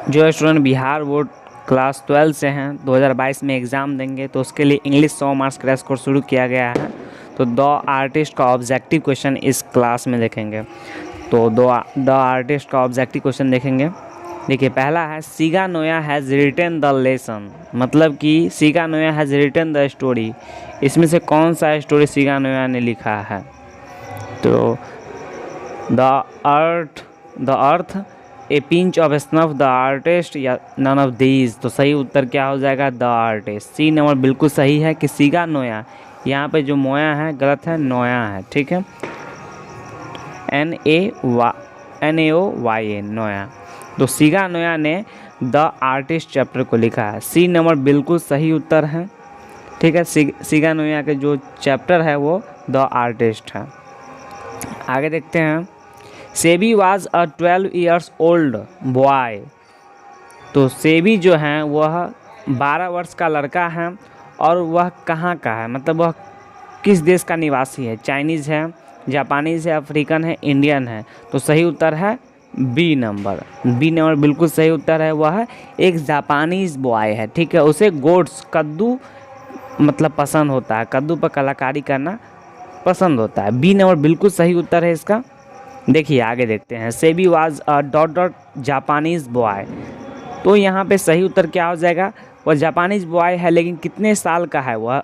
जो student Bihar board class 12 से हैं 2022 में एग्ज़ाम देंगे तो उसके लिए इंग्लिश 100 मार्क्स क्रैश कोर्स शुरू किया गया है। तो द आर्टिस्ट का ऑब्जेक्टिव क्वेश्चन इस क्लास में देखेंगे। तो द आर्टिस्ट का ऑब्जेक्टिव क्वेश्चन देखेंगे। देखिए पहला है Seega Noya has written the lesson, मतलब कि Seega Noya has written the story, इसमें से कौन सा स्टोरी सीगा नोया ने लिखा है। तो the earth A pinch of snuff, the artist या नन ऑफ दीज। तो सही उत्तर क्या हो जाएगा, द आर्टिस्ट। सी नंबर बिल्कुल सही है कि सीगा नोया, यहाँ पे जो मोया है गलत है, नोया है, ठीक है, NAOYA नोया। तो सीगा नोया ने द आर्टिस्ट चैप्टर को लिखा है। सी नंबर बिल्कुल सही उत्तर है, ठीक है। सीगा नोया के जो चैप्टर है वो द आर्टिस्ट है। आगे देखते हैं। SEBI was a 12 years old boy. तो सेबी जो हैं वह 12 वर्ष का लड़का है और वह कहाँ का है, मतलब वह किस देश का निवासी है। चाइनीज़ है, जापानीज़ है, अफ्रीकन है, इंडियन है। तो सही उत्तर है बी नंबर। बी नंबर बिल्कुल सही उत्तर है। वह एक जापानीज़ बॉय है, ठीक है। उसे गोट्स कद्दू मतलब पसंद होता है, कद्दू पर कलाकारी करना पसंद होता है। बी नंबर बिल्कुल सही उत्तर है इसका। देखिए आगे देखते हैं। SEBI was a dot Japanese boy. तो यहाँ पे सही उत्तर क्या हो जाएगा, वह जापानीज़ बॉय है, लेकिन कितने साल का है वह,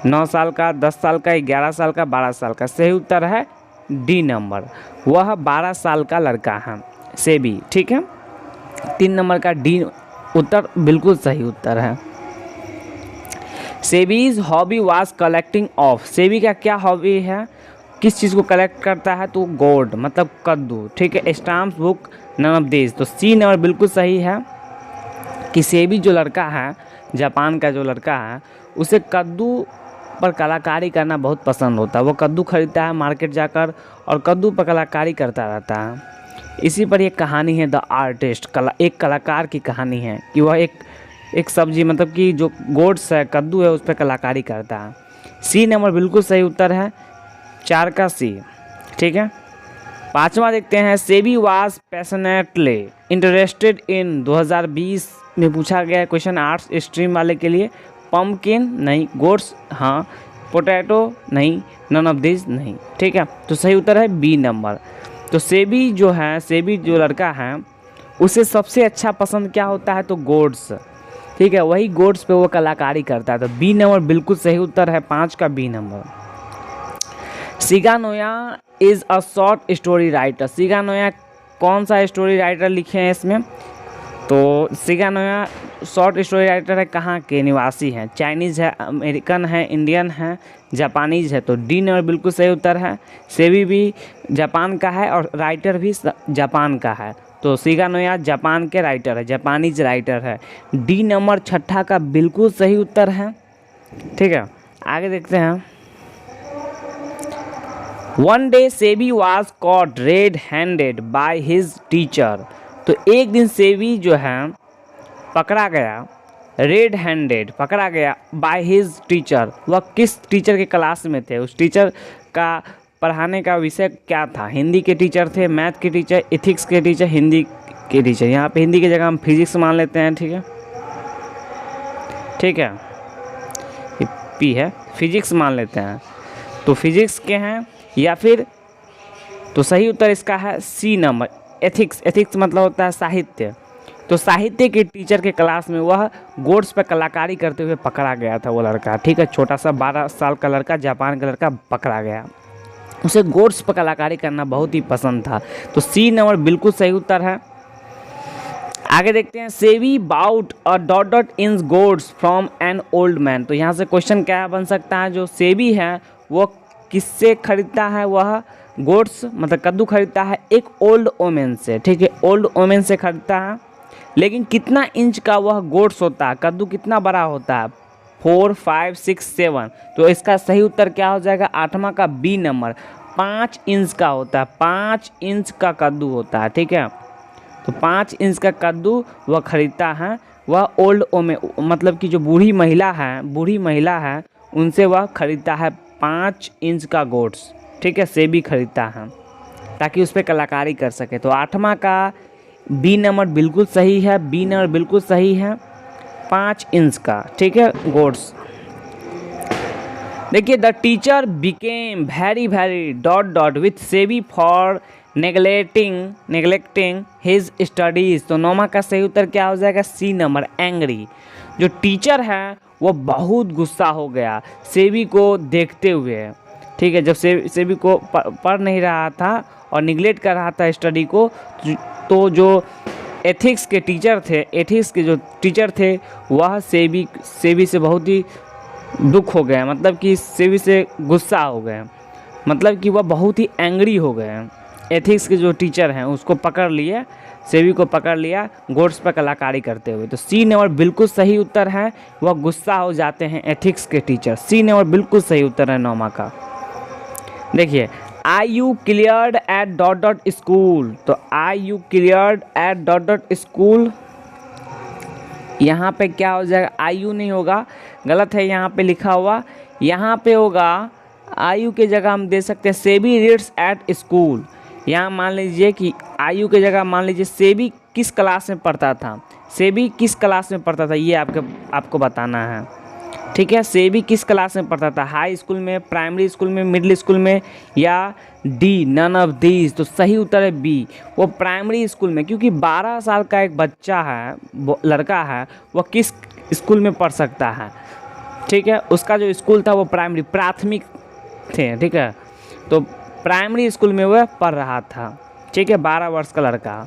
9 साल का, 10 साल का, 11 साल का, 12 साल का। सही उत्तर है डी नंबर, वह 12 साल का लड़का है सेबी, ठीक है। 3 नंबर का डी उत्तर बिल्कुल सही उत्तर है। Sebi's hobby was collecting of. Sebi का क्या हॉबी है, किस चीज़ को कलेक्ट करता है, तो गोल्ड मतलब कद्दू, ठीक है। Stamps, book, none of this. तो सी नंबर बिल्कुल सही है कि सेबी जो लड़का है, जापान का जो लड़का है, उसे कद्दू पर कलाकारी करना बहुत पसंद होता है। वो कद्दू खरीदता है मार्केट जाकर और कद्दू पर कलाकारी करता रहता है। इसी पर एक कहानी है द आर्टिस्ट, एक कलाकार की कहानी है कि वह एक सब्जी मतलब कि जो गोट्स है, कद्दू है, उस पर कलाकारी करता है। सी नंबर बिल्कुल सही उत्तर है, 4 का सी, ठीक है। 5वां देखते हैं। SEBI was passionately interested in 2020 में पूछा गया है क्वेश्चन आर्ट्स स्ट्रीम वाले के लिए। पम्पकिन नहीं, गोट्स हाँ, पोटैटो नहीं, नन ऑफ दिस नहीं, ठीक है। तो सही उत्तर है बी नंबर। तो सेबी जो है, सेबी जो लड़का है, उसे सबसे अच्छा पसंद क्या होता है, तो गोट्स, ठीक है। वही गोट्स पे वो कलाकारी करता है। तो बी नंबर बिल्कुल सही उत्तर है, 5 का बी नंबर। सीगा Noah is a short story writer. सीगा नोया कौन सा स्टोरी राइटर लिखे हैं इसमें, तो सीगा नोया शॉर्ट स्टोरी राइटर है, कहाँ के निवासी हैं। चाइनीज़ है, अमेरिकन है, इंडियन है, जापानीज़ है। तो डी नंबर बिल्कुल सही उत्तर है। सेबी भी जापान का है और राइटर भी जापान का है। तो सीगा नोया जापान के राइटर है, जापानीज राइटर है। डी नंबर 6 का बिल्कुल सही उत्तर है, ठीक है। आगे देखते हैं। One day SEBI was cot red handed by his teacher. तो एक दिन सेबी जो है पकड़ा गया, रेड हैंडेड पकड़ा गया बाय हिज टीचर। वह किस टीचर के क्लास में थे, उस टीचर का पढ़ाने का विषय क्या था। हिंदी के टीचर थे, मैथ के टीचर, इथिक्स के टीचर, हिंदी के टीचर। यहाँ पे हिंदी की जगह हम फिजिक्स मान लेते हैं, ठीक है, ठीक है, ये पी है, फिजिक्स मान लेते हैं। तो फिजिक्स के हैं या फिर, तो सही उत्तर इसका है सी नंबर, एथिक्स। एथिक्स मतलब होता है साहित्य। तो साहित्य के टीचर के क्लास में वह गोट्स पर कलाकारी करते हुए पकड़ा गया था वो लड़का, ठीक है। छोटा सा 12 साल का लड़का, जापान का लड़का पकड़ा गया, उसे गोट्स पर कलाकारी करना बहुत ही पसंद था। तो सी नंबर बिल्कुल सही उत्तर है। आगे देखते हैं। Sebi bout a dot in goats from an old man. तो यहाँ से क्वेश्चन क्या बन सकता है, जो सेबी है वो किससे खरीदता है, वह गोट्स मतलब कद्दू खरीदता है एक ओल्ड ओमेन से, ठीक है, ओल्ड ओमेन से खरीदता है। लेकिन कितना इंच का वह गोट्स होता है, कद्दू कितना बड़ा होता है, 4, 5, 6, 7। तो इसका सही उत्तर क्या हो जाएगा, 8वां का बी नंबर, 5 इंच का होता है, 5 इंच का कद्दू होता है, ठीक है। तो 5 इंच का कद्दू वह खरीदता है, वह ओल्ड ओमेन मतलब कि जो बूढ़ी महिला है उनसे वह खरीदता है 5 इंच का गोट्स, ठीक है, सेबी खरीदता है ताकि उस पर कलाकारी कर सके। तो 8वां का बी नंबर बिल्कुल सही है, बी नंबर बिल्कुल सही है, 5 इंच का, ठीक है गोड्स। देखिए the teacher became very dot dot with Sebi for neglecting his studies. तो नौमा का सही उत्तर क्या हो जाएगा, सी नंबर एंग्री। जो टीचर है वो बहुत गुस्सा हो गया सेबी को देखते हुए, ठीक है। जब सेबी को पढ़ नहीं रहा था और निगलेक्ट कर रहा था स्टडी को, तो जो एथिक्स के टीचर थे वह सेबी से बहुत ही दुख हो गए, मतलब कि सेबी से गुस्सा हो गए, मतलब कि वह बहुत ही एंग्री हो गए। एथिक्स के जो टीचर हैं उसको पकड़ लिए, सेबी को पकड़ लिया गोड्स पर कलाकारी करते हुए। तो सी नंबर बिल्कुल सही उत्तर है, वह गुस्सा हो जाते हैं एथिक्स के टीचर। सी नंबर बिल्कुल सही उत्तर है नौमा का। देखिए I you cleared at dot dot school. तो I you cleared at dot dot school, यहाँ पे क्या हो जाएगा, आई यू नहीं होगा, गलत है यहाँ पे लिखा हुआ। यहाँ पे होगा आई यू के जगह हम दे सकते हैं सेबी रीड्स एट स्कूल। यहाँ मान लीजिए कि आई यू के जगह मान लीजिए सेबी किस क्लास में पढ़ता था, सेबी किस क्लास में पढ़ता था ये आपको बताना है, ठीक है। सेबी किस क्लास में पढ़ता था, हाई स्कूल में, प्राइमरी स्कूल में, मिडिल स्कूल में, या डी नन ऑफ दीज। तो सही उत्तर है बी, वो प्राइमरी स्कूल में, क्योंकि 12 साल का एक बच्चा है, लड़का है, वह किस स्कूल में पढ़ सकता है, ठीक है। उसका जो स्कूल था वो प्राथमिक थे, ठीक है। तो प्राइमरी स्कूल में वह पढ़ रहा था, ठीक है। 12 वर्ष का लड़का,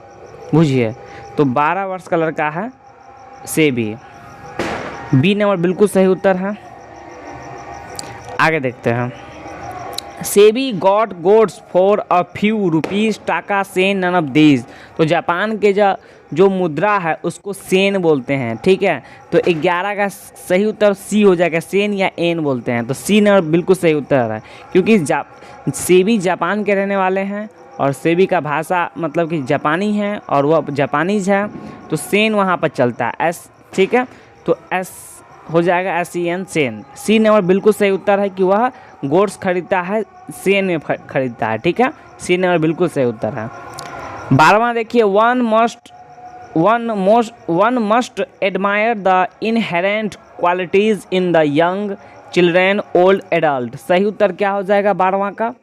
बुझिए, तो 12 वर्ष का लड़का है सेबी। बी नंबर बिल्कुल सही उत्तर है। आगे देखते हैं। Sebi got goods for a few rupees taka sen none of these. तो जापान के जो मुद्रा है उसको सेन बोलते हैं, ठीक है। तो 11 का सही उत्तर सी हो जाएगा, सेन या एन बोलते हैं। तो सी नंबर बिल्कुल सही उत्तर है, क्योंकि सेबी जापान के रहने वाले हैं और सेबी का भाषा मतलब कि जापानी है और वह जापानीज है, तो सेन वहाँ पर चलता है, एस, ठीक है। तो एस हो जाएगा SEN सेन। सी नंबर बिल्कुल सही उत्तर है कि वह गोड्स खरीदता है, सेन में खरीदता है, ठीक है। सी नंबर बिल्कुल सही उत्तर है। 12वां देखिए, one must admire the inherent qualities in the young children old adult. सही उत्तर क्या हो जाएगा 12वां का,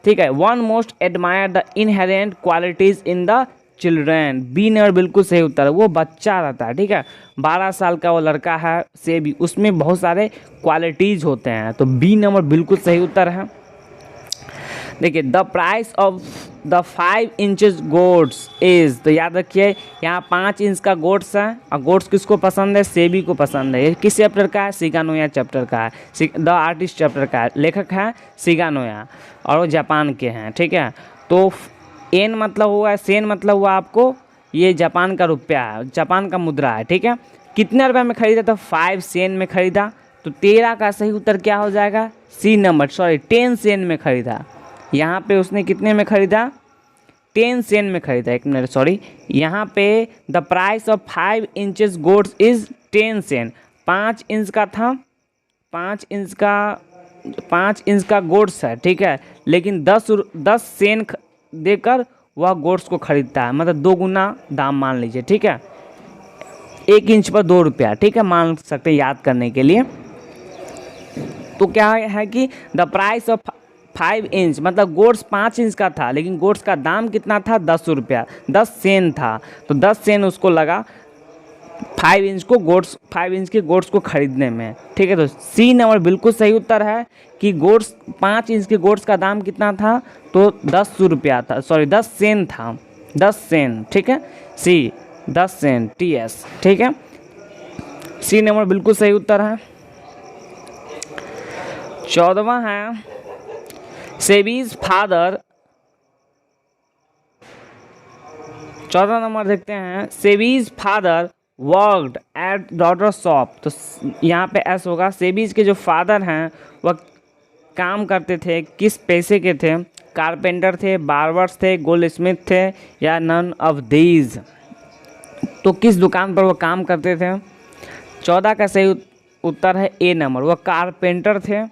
ठीक है। One most admire the inherent qualities in the children, B number बिल्कुल सही उत्तर है, वो बच्चा रहता है, ठीक है। 12 साल का वो लड़का है सेबी, उसमें बहुत सारे क्वालिटीज़ होते हैं, तो बी नंबर बिल्कुल सही उत्तर है। देखिए the price of the 5 inches goods is. तो याद रखिए यहाँ 5 इंच का गोड्स है, और गोड्स किसको पसंद है, सेबी को पसंद है। ये किस चैप्टर का है, शिगानोया चैप्टर का है, द आर्टिस्ट चैप्टर का है, लेखक है शिगानोया और वो जापान के हैं, ठीक है। तो एन मतलब हुआ, सेन मतलब हुआ आपको ये जापान का रुपया है, जापान का मुद्रा है, ठीक है। कितने रुपये में खरीदा, तो 5 सेन में खरीदा। तो 13 का सही उत्तर क्या हो जाएगा, सी नंबर, 10 सेन में खरीदा। यहाँ पे उसने कितने में खरीदा, 10 सेन में खरीदा, एक मिनट यहाँ पे the price of 5 inches goods is 10 sen. 5 inch का था, 5 इंच का गोड्स है, ठीक है, लेकिन 10 सेन देकर वह गोड्स को खरीदता है, मतलब 2 गुना दाम मान लीजिए, ठीक है। 1 इंच पर 2 रुपया, ठीक है, मान सकते हैं याद करने के लिए। तो क्या है कि द प्राइस ऑफ 5 इंच मतलब गोड्स 5 इंच का था, लेकिन गोड्स का दाम कितना था, 10 रुपया, 10 सेन था। तो 10 सेन उसको लगा 5 इंच के गोड्स को खरीदने में, ठीक है। तो सी नंबर बिल्कुल सही उत्तर है कि गोड्स 5 इंच के गोड्स का दाम कितना था, तो 10 रुपया था, 10 सेन था, 10 सेन, ठीक है। सी 10 सेन, TS, ठीक है। सी नंबर बिल्कुल सही उत्तर है। 14वां है सेबीज फादर। 14 नंबर देखते हैं, Sebi's father worked at daughter shop. तो यहाँ पे एस होगा, सेबीज के जो फादर हैं वह काम करते थे, किस पैसे के थे, कारपेंटर थे, बार्बर्स थे, गोल्ड स्मिथ थे, या नन ऑफ दीज। तो किस दुकान पर वो काम करते थे, 14 का सही उत्तर है ए नंबर, वह कारपेंटर थे।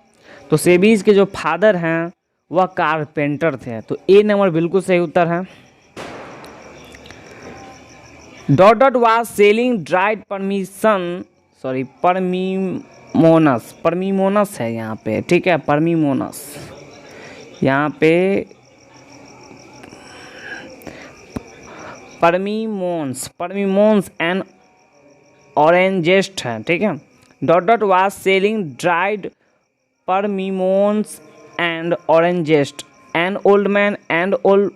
तो सेबीज के जो फादर हैं वह कारपेंटर थे, तो ए नंबर बिल्कुल सही उत्तर है। Dot dot was selling dried persimmons है यहाँ पे, ठीक है, परमीमोनस यहाँ पे परमीमोन्स एंड ऑरेंजेस्ट है, ठीक है। Dot dot was selling dried persimmons and oranges an old man and old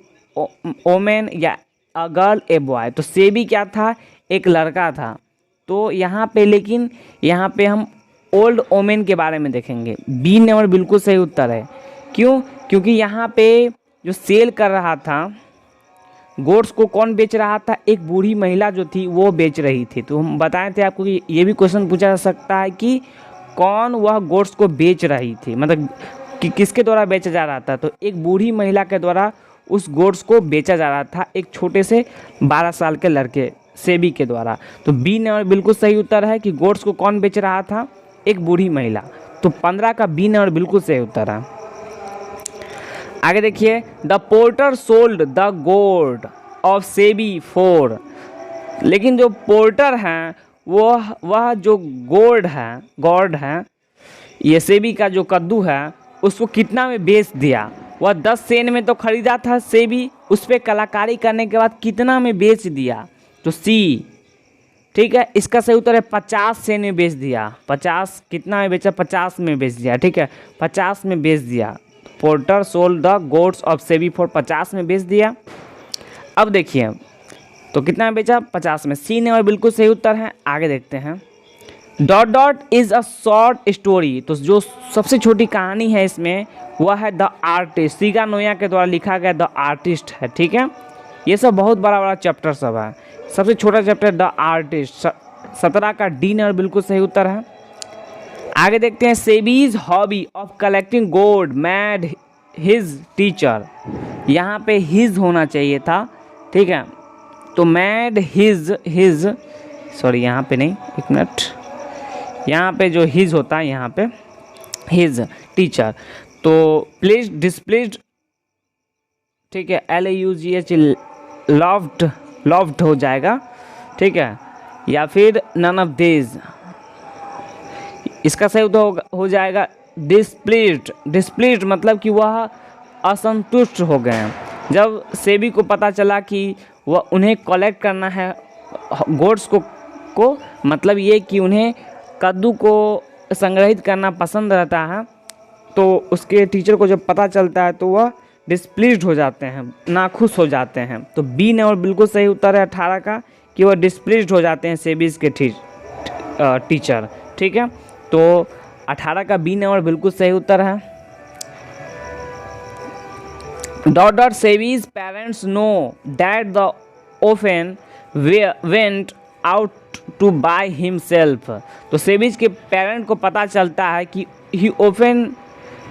woman या अ गर्ल ए बॉय। तो सेबी क्या था, एक लड़का था। तो यहाँ पे लेकिन यहाँ पे हम ओल्ड ओमेन के बारे में देखेंगे। बी नंबर बिल्कुल सही उत्तर है। क्यों? क्योंकि यहाँ पे जो सेल कर रहा था गोड्स को कौन बेच रहा था, एक बूढ़ी महिला जो थी वो बेच रही थी। तो हम बताए थे आपको कि ये भी क्वेश्चन पूछा जा सकता है कि कौन वह गोड्स को बेच रही थी, मतलब कि किसके द्वारा बेचा जा रहा था। तो एक बूढ़ी महिला के द्वारा उस गोड्स को बेचा जा रहा था, एक छोटे से 12 साल के लड़के सेबी के द्वारा। तो बी नंबर बिल्कुल सही उत्तर है कि गोड्स को कौन बेच रहा था, एक बूढ़ी महिला। तो 15 का बी नंबर बिल्कुल सही उत्तर है। आगे देखिए, द पोर्टर सोल्ड द गोड ऑफ सेबी फॉर। लेकिन जो पोर्टर हैं वह जो गॉड है ये सेबी का जो कद्दू है उसको कितना में बेच दिया। वह 10 सेन में तो खरीदा था सेबी, उस पर कलाकारी करने के बाद कितना में बेच दिया। तो सी, ठीक है, इसका सही उत्तर है 50 सेन में बेच दिया। 50 कितना में बेचा, 50 में बेच दिया, ठीक है, 50 में बेच दिया। Porter sold the goods of Sebi for 50 में बेच दिया। अब देखिए तो कितना में बेचा, 50 में। सी नंबर बिल्कुल सही उत्तर है। आगे देखते हैं, dot dot is a short story. तो जो सबसे छोटी कहानी है इसमें वह है द आर्टिस्ट। सीगा नोया के द्वारा लिखा गया द आर्टिस्ट है, ठीक है। ये सब बहुत बड़ा बड़ा चैप्टर सब है। सबसे छोटा चैप्टर द आर्टिस्ट। 17 का डी नंबर बिल्कुल सही उत्तर है। आगे देखते हैं, Sebi's hobby of collecting gold made his teacher. यहाँ पे हिज होना चाहिए था, ठीक है। तो मैड हिज सॉरी यहाँ पे नहीं, एक मिनट, यहाँ पे जो हिज होता है यहाँ पे हिज टीचर। तो प्लीज डिस्प्लेस्ड, ठीक है, LAUGH लव्ड हो जाएगा, ठीक है, या फिर नन ऑफ दिस। इसका सही उत्तर हो जाएगा डिस्प्लीज्ड मतलब कि वह असंतुष्ट हो गए हैं। जब सेबी को पता चला कि वह उन्हें कलेक्ट करना है गोड्स को मतलब ये कि उन्हें कद्दू को संग्रहित करना पसंद रहता है, तो उसके टीचर को जब पता चलता है तो वह डिस्प्लीज्ड हो जाते हैं, नाखुश हो जाते हैं। तो बी नंबर बिल्कुल सही उत्तर है 18 का कि वह डिस्प्लीज्ड हो जाते हैं सेबीज के टीचर, ठीक है। तो 18 का बी नंबर बिल्कुल सही उत्तर है। Dot dot Sebi's parents know that the often went out to buy himself. तो सेबीज के पेरेंट को पता चलता है कि he often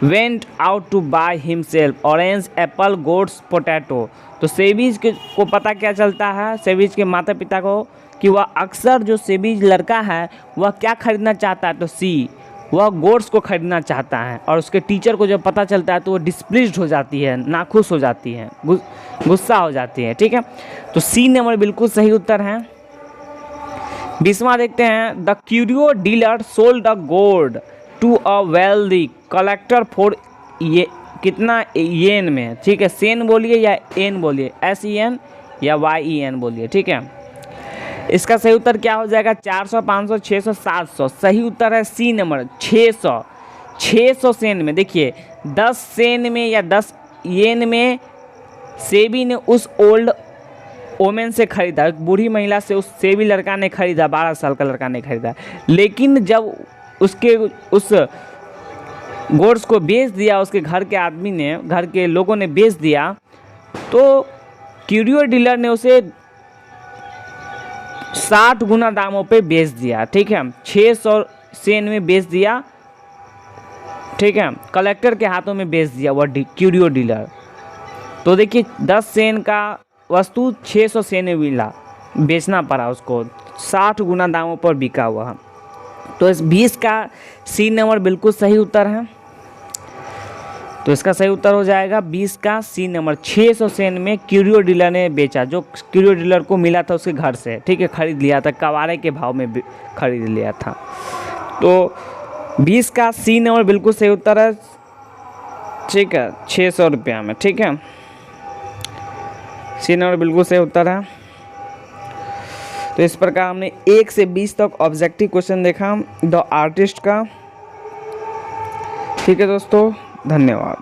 went out to buy himself orange apple goats potato. तो सेबीज को पता क्या चलता है, सेबीज के माता पिता को, कि वह अक्सर जो सेबीज लड़का है वह क्या खरीदना चाहता है। तो सी, वह गोट्स को खरीदना चाहता है। और उसके टीचर को जब पता चलता है तो वो डिस्प्लीज्ड हो जाती है, नाखुश हो जाती है, गुस्सा हो जाती है, ठीक है। तो सी नंबर बिल्कुल सही उत्तर है। 20वां देखते हैं, the curio dealer sold the gold to a wealthy collector for ये कितना येन में, ठीक है। सेन बोलिए या एन बोलिए, SEN या YEN बोलिए, ठीक है। इसका सही उत्तर क्या हो जाएगा, 400, 500, 600, 700। सही उत्तर है सी नंबर 600। 600 सेन में। देखिए 10 सेन में या 10 येन में सेबी ने उस ओल्ड ओमेन से खरीदा, बूढ़ी महिला से उस सेबी लड़का ने खरीदा, 12 साल का लड़का ने खरीदा। लेकिन जब उसके उस गोड्स को बेच दिया, उसके घर के आदमी ने, घर के लोगों ने बेच दिया, तो क्यूरियो डीलर ने उसे 60 गुना दामों पे बेच दिया, ठीक है। 600 सेन में बेच दिया, ठीक है, कलेक्टर के हाथों में बेच दिया वह क्यूरियो डीलर। तो देखिए 10 सेन का वस्तु 600 सेन में मिला, बेचना पड़ा उसको, 60 गुना दामों पर बिका हुआ। तो इस 20 का सी नंबर बिल्कुल सही उत्तर है। तो इसका सही उत्तर हो जाएगा 20 का सी नंबर। 600 सेन में क्यूरियो डीलर ने बेचा, जो क्यूरियो डीलर को मिला था उसके घर से, ठीक है, खरीद लिया था, कवारे के भाव में खरीद लिया था। तो 20 का सी नंबर बिल्कुल सही उत्तर है, ठीक है, 600 रुपया में, ठीक है, सी नंबर बिल्कुल सही उत्तर है। तो इस प्रकार हमने 1 से 20 तक ऑब्जेक्टिव क्वेश्चन देखा द आर्टिस्ट का। ठीक है दोस्तों, धन्यवाद।